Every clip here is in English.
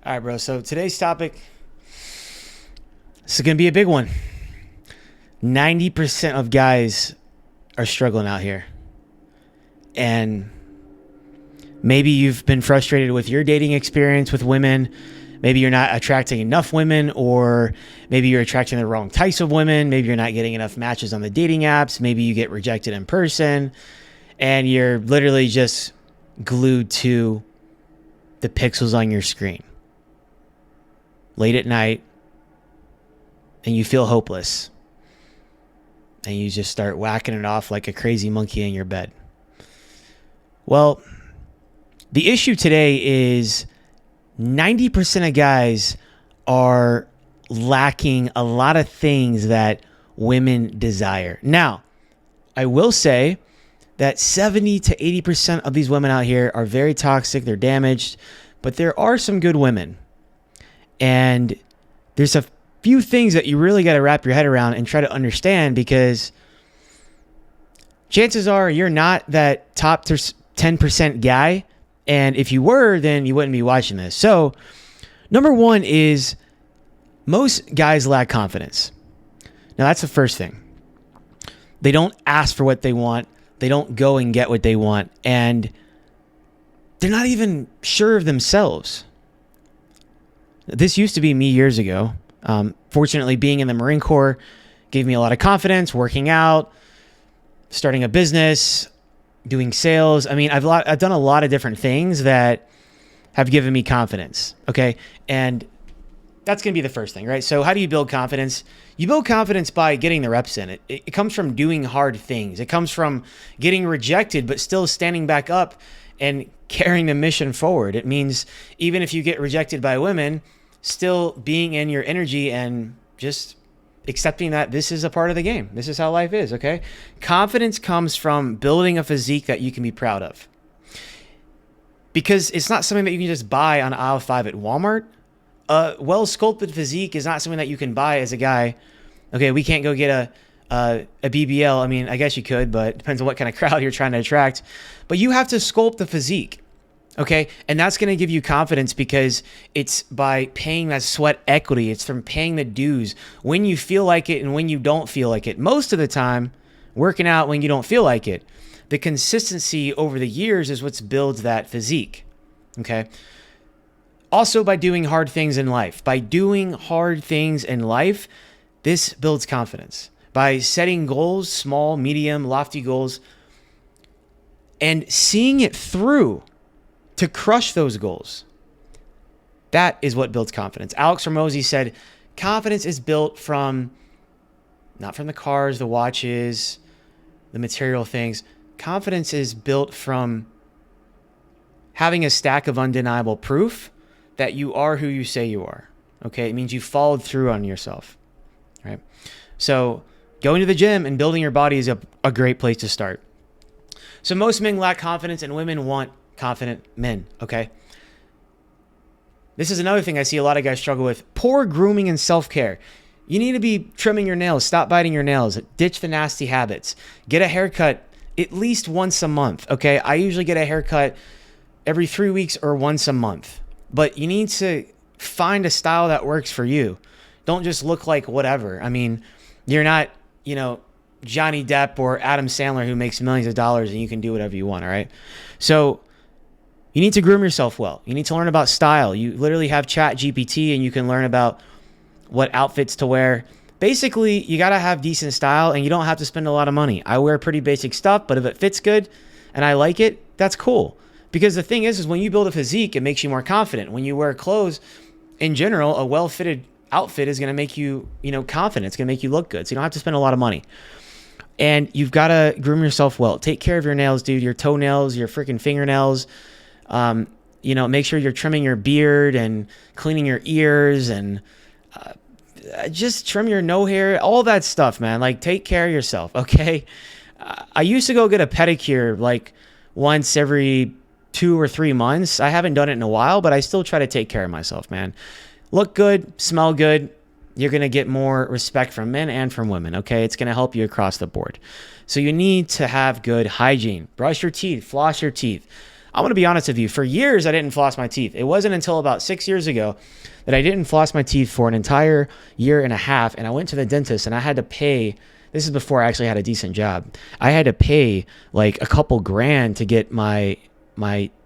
All right, bro. So today's topic, this is going to be a big one. 90% of guys are struggling out here. And maybe you've been frustrated with your dating experience with women. Maybe you're not attracting enough women, or maybe you're attracting the wrong types of women. Maybe you're not getting enough matches on the dating apps. Maybe you get rejected in person and you're literally just glued to the pixels on your screen late at night, and you feel hopeless, and you just start whacking it off like a crazy monkey in your bed. Well, the issue today is 90% of guys are lacking a lot of things that women desire. Now, I will say that 70 to 80% of these women out here are very toxic, they're damaged, but there are some good women. And there's a few things that you really got to wrap your head around and try to understand, because chances are you're not that top 10% guy. And if you were, then you wouldn't be watching this. So, number one is most guys lack confidence. Now, that's the first thing. They don't ask for what they want. They don't go and get what they want. And they're not even sure of themselves. This used to be me years ago. Fortunately, being in the Marine Corps gave me a lot of confidence, working out, starting a business, doing sales. I mean, I've done a lot of different things that have given me confidence. Okay. And that's going to be the first thing, right? So how do you build confidence? You build confidence by getting the reps in. It comes from doing hard things. It comes from getting rejected, but still standing back up and carrying the mission forward. It means even if you get rejected by women, still being in your energy and just accepting that this is a part of the game. This is how life is, okay? Confidence comes from building a physique that you can be proud of. Because it's not something that you can just buy on aisle 5 at Walmart. A well-sculpted physique is not something that you can buy as a guy. Okay, we can't go get a BBL. I mean, I guess you could, but it depends on what kind of crowd you're trying to attract. But you have to sculpt the physique. Okay. And that's going to give you confidence, because it's by paying that sweat equity. It's from paying the dues when you feel like it and when you don't feel like it. Most of the time, working out when you don't feel like it. The consistency over the years is what builds that physique. Okay. Also, by doing hard things in life. By doing hard things in life, this builds confidence. By setting goals, small, medium, lofty goals, and seeing it through to crush those goals. That is what builds confidence. Alex Hormozi said, confidence is built from, not from the cars, the watches, the material things. Confidence is built from having a stack of undeniable proof that you are who you say you are. Okay? It means you followed through on yourself. Right? So going to the gym and building your body is a great place to start. So most men lack confidence, and women want confident men, okay? This is another thing I see a lot of guys struggle with. Poor grooming and self-care. You need to be trimming your nails. Stop biting your nails. Ditch the nasty habits. Get a haircut at least once a month, okay? I usually get a haircut every 3 weeks or once a month. But you need to find a style that works for you. Don't just look like whatever. I mean, you're not, Johnny Depp or Adam Sandler who makes millions of dollars and you can do whatever you want, all right? So you need to groom yourself well. You need to learn about style. You literally have Chat GPT and you can learn about what outfits to wear. Basically, you got to have decent style, and you don't have to spend a lot of money. I wear pretty basic stuff, but if it fits good and I like it, that's cool. Because the thing is when you build a physique, it makes you more confident. When you wear clothes, in general, a well-fitted outfit is going to make you, confident. It's going to make you look good. So you don't have to spend a lot of money. And you've got to groom yourself well. Take care of your nails, dude. Your toenails, your freaking fingernails. Make sure you're trimming your beard and cleaning your ears, and just trim your no hair, all that stuff, man. Like, take care of yourself, okay? I used to go get a pedicure like once every 2 or 3 months. I haven't done it in a while, but I still try to take care of myself, man. Look good, smell good. You're going to get more respect from men and from women, okay? It's going to help you across the board. So you need to have good hygiene. Brush your teeth, floss your teeth. I want to be honest with you. For years, I didn't floss my teeth. It wasn't until about 6 years ago that I didn't floss my teeth for an entire year and a half. And I went to the dentist and I had to pay. This is before I actually had a decent job. I had to pay like a couple grand to get my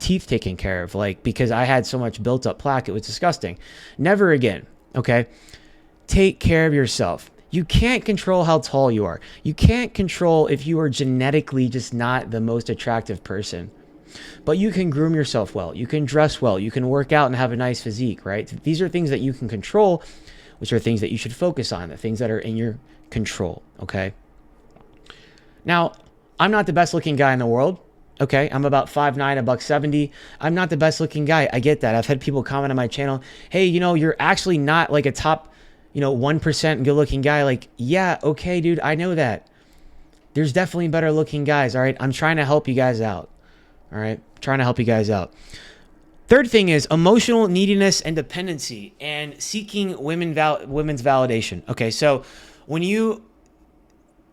teeth taken care of, like, because I had so much built up plaque. It was disgusting. Never again. Okay. Take care of yourself. You can't control how tall you are. You can't control if you are genetically just not the most attractive person. But you can groom yourself well. You can dress well. You can work out and have a nice physique, right? These are things that you can control, which are things that you should focus on, the things that are in your control, okay? Now, I'm not the best looking guy in the world, okay? I'm about 5'9", $170. I'm not the best looking guy. I get that. I've had people comment on my channel, hey, you're actually not like a top 1% good looking guy. Like, yeah, okay, dude, I know that. There's definitely better looking guys, all right? I'm trying to help you guys out, all right? Trying to help you guys out. Third thing is emotional neediness and dependency and seeking women's validation. Okay, so when you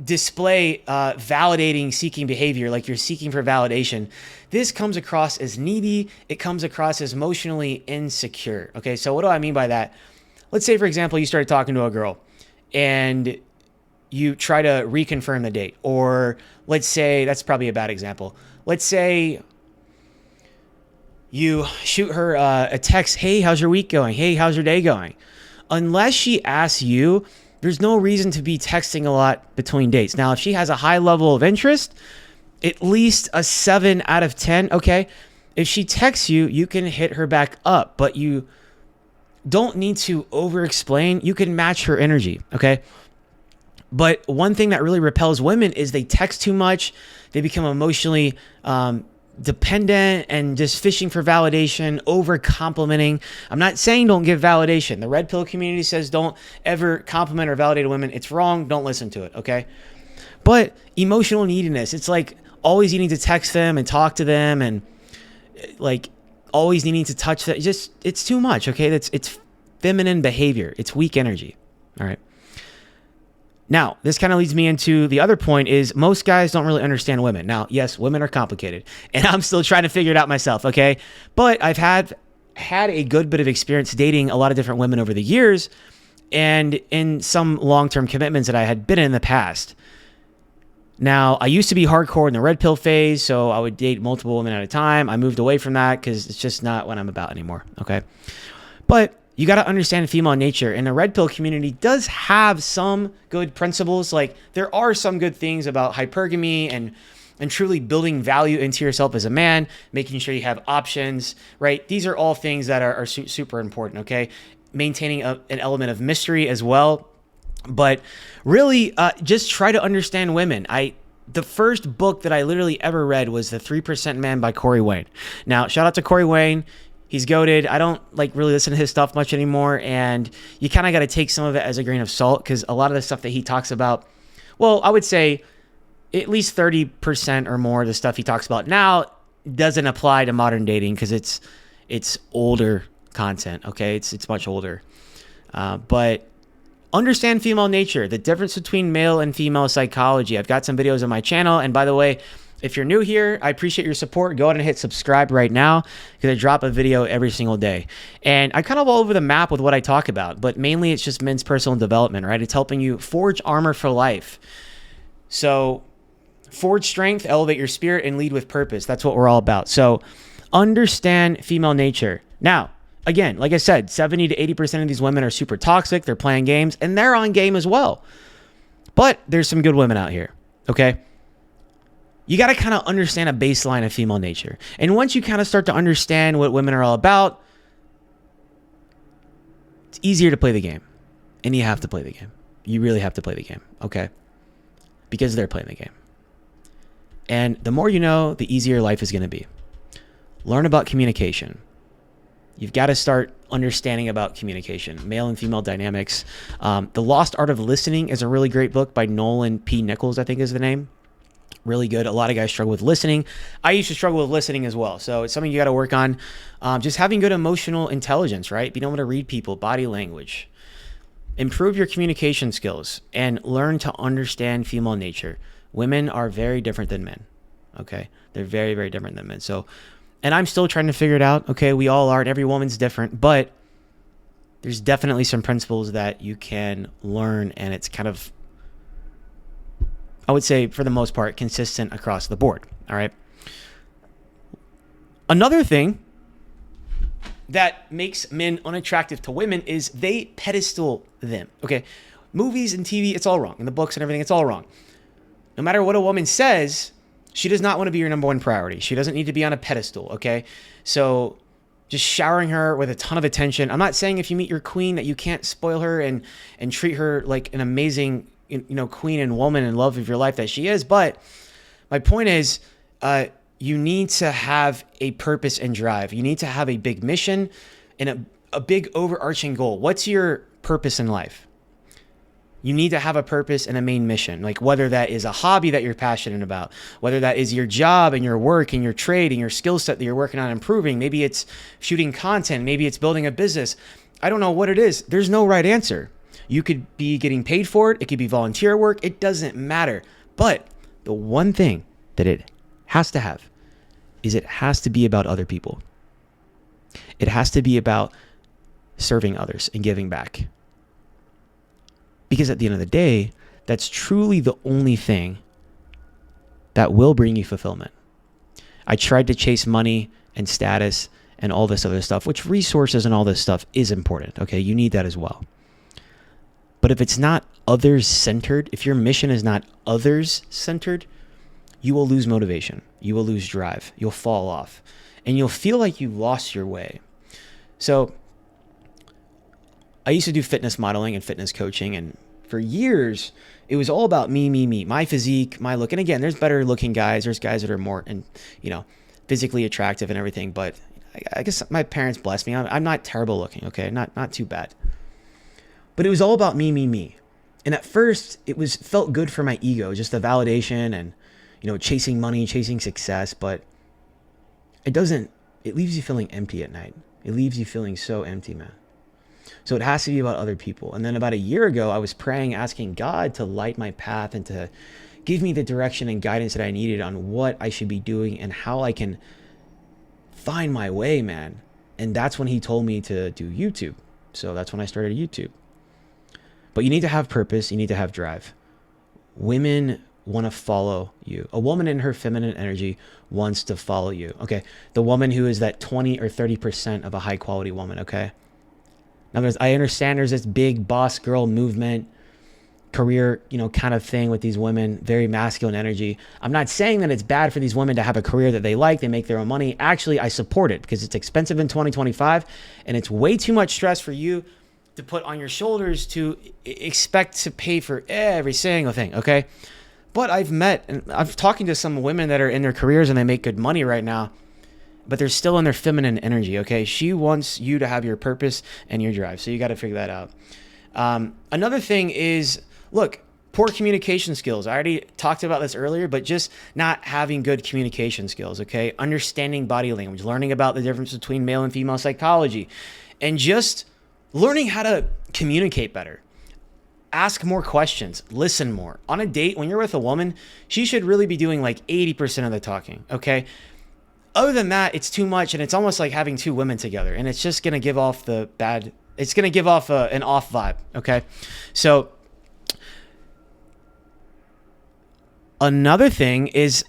display validating seeking behavior, like you're seeking for validation, this comes across as needy. It comes across as emotionally insecure. Okay, so what do I mean by that? Let's say, for example, you started talking to a girl and you try to reconfirm the date. Or let's say, that's probably a bad example. Let's say you shoot her a text, hey, how's your week going? Hey, how's your day going? Unless she asks you, there's no reason to be texting a lot between dates. Now, if she has a high level of interest, at least a 7 out of 10, okay? If she texts you, you can hit her back up, but you don't need to over-explain. You can match her energy, okay? But one thing that really repels women is they text too much. They become emotionally dependent and just fishing for validation, over complimenting. I'm not saying don't give validation. The red pill community says don't ever compliment or validate women. It's wrong. Don't listen to it, okay? But emotional neediness, it's like always needing to text them and talk to them and like always needing to touch them. It's too much, okay? It's feminine behavior. It's weak energy, all right? Now, this kind of leads me into the other point is most guys don't really understand women. Now, yes, women are complicated, and I'm still trying to figure it out myself, okay? But I've had a good bit of experience dating a lot of different women over the years and in some long-term commitments that I had been in the past. Now, I used to be hardcore in the red pill phase, so I would date multiple women at a time. I moved away from that because it's just not what I'm about anymore, okay? But you got to understand female nature, and the red pill community does have some good principles. Like there are some good things about hypergamy and truly building value into yourself as a man, making sure you have options, right? These are all things that are super important, okay? Maintaining an element of mystery as well. But really, just try to understand women. The first book that I literally ever read was The 3% Man by Corey Wayne. Now, shout out to Corey Wayne. He's goated. I don't really listen to his stuff much anymore. And you kind of got to take some of it as a grain of salt because a lot of the stuff that he talks about, well, I would say at least 30% or more of the stuff he talks about now doesn't apply to modern dating because it's older content. Okay. It's much older. But understand female nature, the difference between male and female psychology. I've got some videos on my channel. And by the way, if you're new here, I appreciate your support. Go ahead and hit subscribe right now because I drop a video every single day. And I'm kind of all over the map with what I talk about, but mainly it's just men's personal development, right? It's helping you forge armor for life. So forge strength, elevate your spirit, and lead with purpose. That's what we're all about. So understand female nature. Now, again, like I said, 70 to 80% of these women are super toxic. They're playing games, and they're on game as well. But there's some good women out here, okay? You got to kind of understand a baseline of female nature. And once you kind of start to understand what women are all about, it's easier to play the game. And you have to play the game. You really have to play the game, okay? Because they're playing the game. And the more you know, the easier life is going to be. Learn about communication. You've got to start understanding about communication, male and female dynamics. The Lost Art of Listening is a really great book by Nolan P. Nichols, I think is the name. Really good. A lot of guys struggle with listening. I used to struggle with listening as well. So it's something you got to work on. Just having good emotional intelligence, right? Being able to read people, body language. Improve your communication skills and learn to understand female nature. Women are very different than men. Okay? They're very, very different than men. So And I'm still trying to figure it out. Okay, we all are, and every woman's different, but there's definitely some principles that you can learn, and it's kind of, I would say, for the most part, consistent across the board. All right. Another thing that makes men unattractive to women is they pedestal them. Okay. Movies and TV, it's all wrong. In the books and everything, it's all wrong. No matter what a woman says, she does not want to be your number one priority. She doesn't need to be on a pedestal. Okay. So just showering her with a ton of attention. I'm not saying if you meet your queen that you can't spoil her and treat her like an amazing, queen and woman and love of your life that she is. But my point is, you need to have a purpose and drive. You need to have a big mission and a big overarching goal. What's your purpose in life? You need to have a purpose and a main mission, like whether that is a hobby that you're passionate about, whether that is your job and your work and your trade and your skill set that you're working on improving. Maybe it's shooting content. Maybe it's building a business. I don't know what it is. There's no right answer. You could be getting paid for it. It could be volunteer work. It doesn't matter. But the one thing that it has to have is it has to be about other people. It has to be about serving others and giving back. Because at the end of the day, that's truly the only thing that will bring you fulfillment. I tried to chase money and status and all this other stuff, which resources and all this stuff is important. Okay, you need that as well. But if it's not others-centered, if your mission is not others-centered, you will lose motivation. You will lose drive. You'll fall off. And you'll feel like you lost your way. So I used to do fitness modeling and fitness coaching, and for years, it was all about me, my physique, my look. And again, there's better looking guys. There's guys that are more, physically attractive and everything. But I guess my parents blessed me. I'm not terrible looking, okay? Not too bad. But it was all about me. And at first, it felt good for my ego, just the validation and, chasing money, chasing success. But it leaves you feeling empty at night. It leaves you feeling so empty, man. So it has to be about other people. And then about a year ago, I was praying, asking God to light my path and to give me the direction and guidance that I needed on what I should be doing and how I can find my way, man. And that's when he told me to do YouTube. So that's when I started YouTube. But you need to have purpose. You need to have drive. Women want to follow you. A woman in her feminine energy wants to follow you. Okay. The woman who is that 20 or 30% of a high quality woman. Okay. Now, I understand there's this big boss girl movement, career, kind of thing with these women, very masculine energy. I'm not saying that it's bad for these women to have a career that they like, they make their own money. Actually, I support it because it's expensive in 2025 and it's way too much stress for you to put on your shoulders to expect to pay for every single thing, okay? But I've talking to some women that are in their careers and they make good money right now, but they're still in their feminine energy, okay? She wants you to have your purpose and your drive. So you got to figure that out. Another thing is, look, poor communication skills. I already talked about this earlier, but just not having good communication skills, okay? Understanding body language, learning about the difference between male and female psychology, and just learning how to communicate better. Ask more questions, listen more. On a date, when you're with a woman, she should really be doing like 80% of the talking, okay? Other than that, it's too much, and it's almost like having two women together, and it's just going to give off an off vibe, okay? So another thing is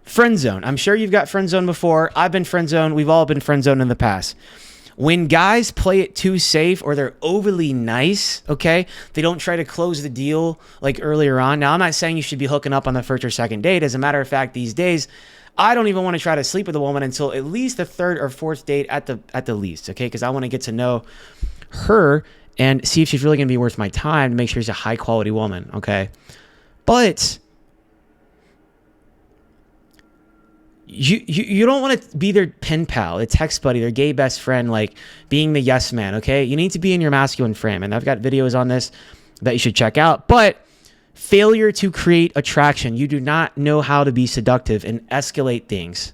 friend zone. I'm sure you've got friend zone before. I've been friend zone. We've all been friend zone in the past. When guys play it too safe or they're overly nice, okay, they don't try to close the deal like earlier on. Now, I'm not saying you should be hooking up on the first or second date. As a matter of fact, these days, I don't even want to try to sleep with a woman until at least the third or fourth date at the least, okay? Because I want to get to know her and see if she's really going to be worth my time to make sure she's a high-quality woman, okay? But you don't want to be their pen pal, their text buddy, their gay best friend, like being the yes man, okay? You need to be in your masculine frame, and I've got videos on this that you should check out. But failure to create attraction. You do not know how to be seductive and escalate things.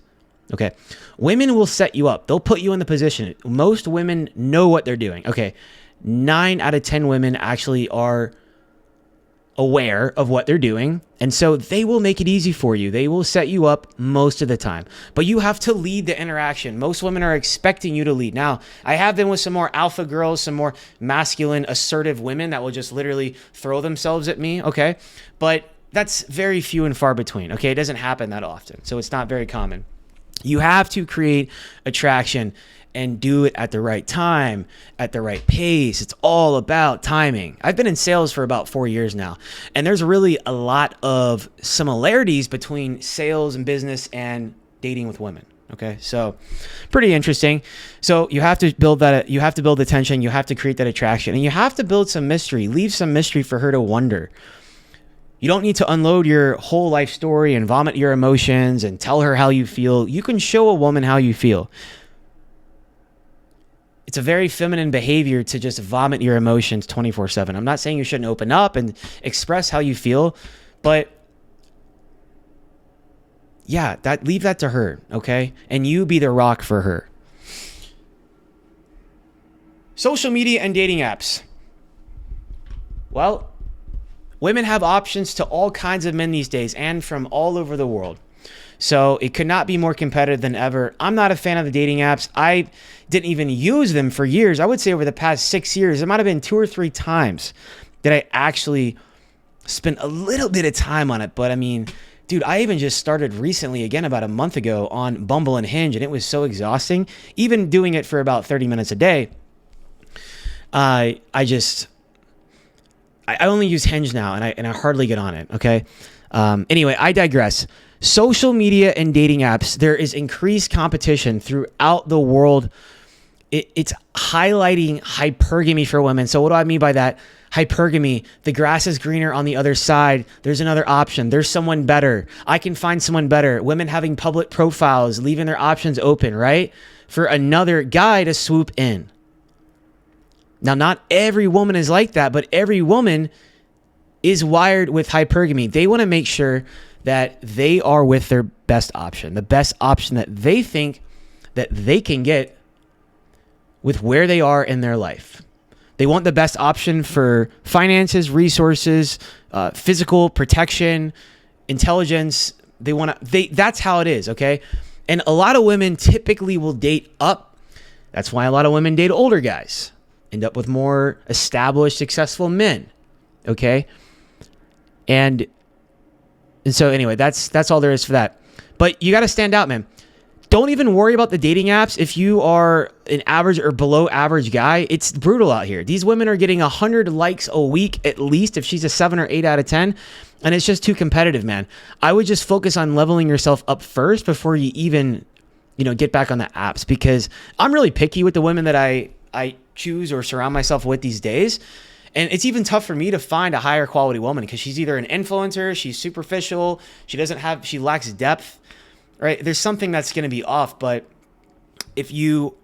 Okay. Women will set you up. They'll put you in the position. Most women know what they're doing. Okay. 9 out of 10 women actually are aware of what they're doing. And so they will make it easy for you. They will set you up most of the time. But you have to lead the interaction. Most women are expecting you to lead. Now, I have been with some more alpha girls, some more masculine, assertive women that will just literally throw themselves at me, okay? But that's very few and far between, okay? It doesn't happen that often, so it's not very common. You have to create attraction and do it at the right time, at the right pace. It's all about timing. I've been in sales for about 4 years now, and there's really a lot of similarities between sales and business and dating with women. Okay, so pretty interesting. So you have to build that. You have to build attention. You have to create that attraction, and you have to build some mystery. Leave some mystery for her to wonder. You don't need to unload your whole life story and vomit your emotions and tell her how you feel. You can show a woman how you feel. It's a very feminine behavior to just vomit your emotions 24/7. I'm not saying you shouldn't open up and express how you feel, but yeah, leave that to her, okay? And you be the rock for her. Social media and dating apps. Well, women have options to all kinds of men these days and from all over the world. So it could not be more competitive than ever. I'm not a fan of the dating apps. I didn't even use them for years. I would say over the past 6 years, there might have been 2 or 3 times that I actually spent a little bit of time on it. But I mean, dude, I even just started recently, again, about a month ago on Bumble and Hinge, and it was so exhausting. Even doing it for about 30 minutes a day, I only use Hinge now, and I hardly get on it, okay? Anyway, I digress. Social media and dating apps, there is increased competition throughout the world. It's highlighting hypergamy for women. So what do I mean by that? Hypergamy, the grass is greener on the other side. There's another option. There's someone better. I can find someone better. Women having public profiles, leaving their options open, right? For another guy to swoop in. Now, not every woman is like that, but every woman is wired with hypergamy. They want to make sure that they are with their best option, the best option that they think that they can get with where they are in their life. They want the best option for finances, resources, physical protection, intelligence. That's how it is, okay? And a lot of women typically will date up. That's why a lot of women date older guys, end up with more established, successful men, okay? And so anyway, that's all there is for that. But you got to stand out, man. Don't even worry about the dating apps. If you are an average or below average guy, it's brutal out here. These women are getting 100 likes a week at least if she's a 7 or 8 out of 10. And it's just too competitive, man. I would just focus on leveling yourself up first before you even, get back on the apps, because I'm really picky with the women that I choose or surround myself with these days. And it's even tough for me to find a higher quality woman because she's either an influencer, she's superficial, she lacks depth, right? There's something that's going to be off. But if you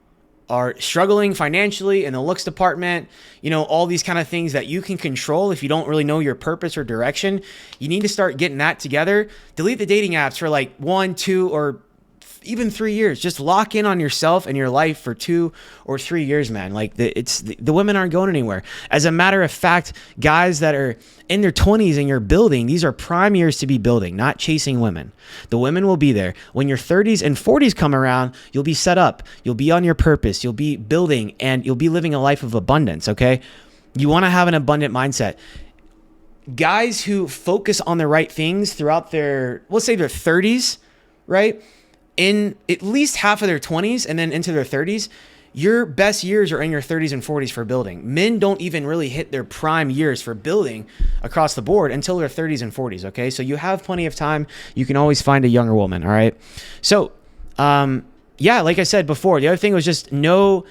are struggling financially in the looks department, all these kind of things that you can control, if you don't really know your purpose or direction, you need to start getting that together. Delete the dating apps for like 1, 2, or even 3 years. Just lock in on yourself and your life for 2 or 3 years, man. Like the women aren't going anywhere. As a matter of fact, guys that are in their 20s and you're building, these are prime years to be building, not chasing women. The women will be there. When your 30s and 40s come around, you'll be set up. You'll be on your purpose. You'll be building and you'll be living a life of abundance, okay? You want to have an abundant mindset. Guys who focus on the right things throughout let's say their 30s, right? In at least half of their 20s and then into their 30s, your best years are in your 30s and 40s for building. Men don't even really hit their prime years for building across the board until their 30s and 40s, okay? So you have plenty of time. You can always find a younger woman, all right? So, like I said before, the other thing was just you're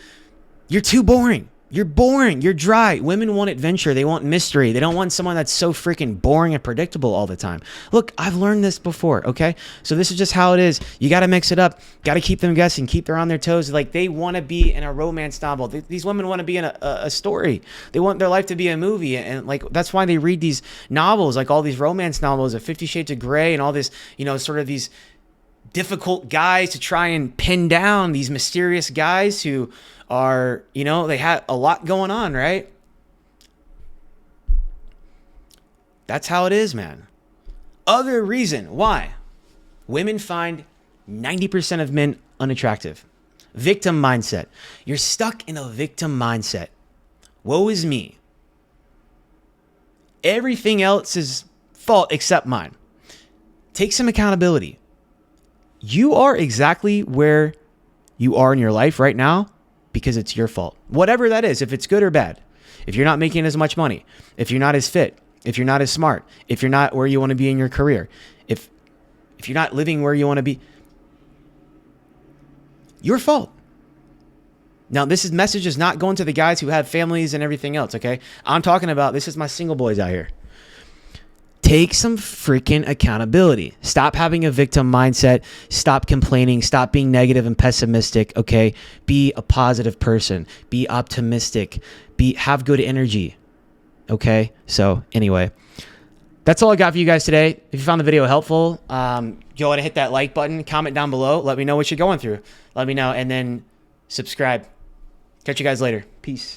too boring. You're boring. You're dry. Women want adventure. They want mystery. They don't want someone that's so freaking boring and predictable all the time. Look, I've learned this before, okay? So this is just how it is. You got to mix it up. Got to keep them guessing. Keep them on their toes. Like, they want to be in a romance novel. These women want to be in a story. They want their life to be a movie. And, like, that's why they read these novels, like all these romance novels of 50 Shades of Grey and all this, sort of these difficult guys to try and pin down, these mysterious guys who are, they have a lot going on, right? That's how it is, man. Other reason why women find 90% of men unattractive. Victim mindset. You're stuck in a victim mindset. Woe is me. Everything else is fault except mine. Take some accountability. You are exactly where you are in your life right now because it's your fault. Whatever that is, if it's good or bad. If you're not making as much money, if you're not as fit, if you're not as smart, if you're not where you want to be in your career, if you're not living where you want to be, your fault. Now, this message is not going to the guys who have families and everything else, okay? I'm talking about, this is my single boys out here. Take some freaking accountability. Stop having a victim mindset. Stop complaining. Stop being negative and pessimistic, okay? Be a positive person. Be optimistic. Have good energy, okay? So anyway, that's all I got for you guys today. If you found the video helpful, go ahead and hit that like button. Comment down below. Let me know what you're going through. Let me know. And then subscribe. Catch you guys later. Peace.